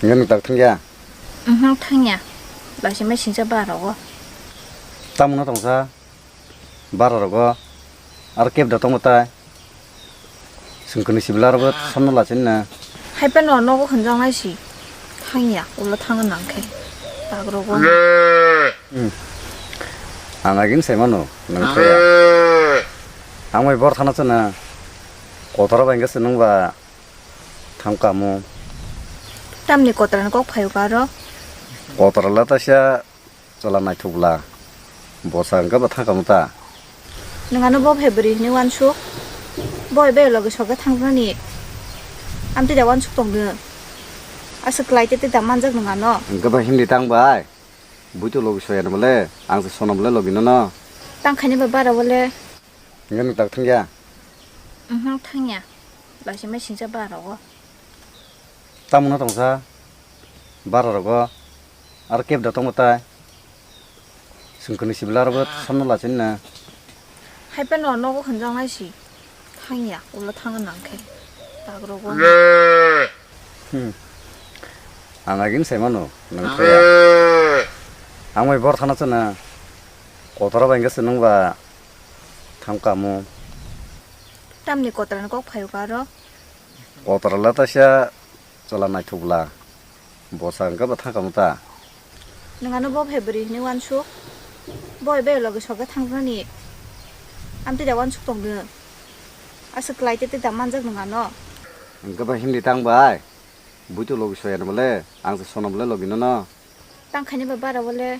Ngân tạc thằng ya. Thằng nhà. Bà chỉ mới xin cho bà rồi. Tao muốn nó tổng sa. Bà rồi có. Ar kẹp được tông một tay. Sừng cần xí bla rồi xong nó là trên nè. Hay bên nó có khẩn trương hay gì? Thằng nhà. Ủa là thằng nặng khe. Bà 그러고. 안 하긴 세만노. 능 커야. 아무리 버릇 하나 쓰나. 고더라봐 인가 쓰는 거. 탐까무. 땀니 거들은 꼭 봐요 가러. 고더라라 다시야. 졸라 나이 투블라. 보상가 봐 탐까무다. 너는 뭐 해버리 니 완축? 뭐 해배 러그 저거 탕그니. 암때 내 완축 동네. 아스클라이 때 담만적 너가너. Enggak bah hindi tang bay. Butuh logi soya na boleh. Angsa sona boleh logi nono. 땅 খানি 바바라 원래. Ngân tạc thằng ya. thằng nhà. Bà chỉ mới xin cho bà rồi. Tao muốn nó tổng sa. Bà rồi có. Ar kẹp được tông một tay. Sừng cần xí bla rồi xong nó là trên nè. hay bên nó có khẩn trương hay gì? thằng nhà. ủa là thằng nặng khe. bà 그러고. 안 하긴 세만노. 능 커야. 아무리 버릇 하나 쓰나. 고더라봐 인가 쓰는 거. 탐까무. 땀니 거들은 꼭 봐요 가러. 고더라라 다시야. 졸라 나이 투블라. 보상가 봐 탐까무다. 너는 뭐 해버리 니 완축? 뭐 해배 러그 저거 탕그니. 암때 내 완축 동네. 아스클라이 때 담만적 너가너. Enggak bah hindi tang bay. Butuh logi soya na boleh. Angsa sona boleh logi nono. 땅 খানি 바바라 원래.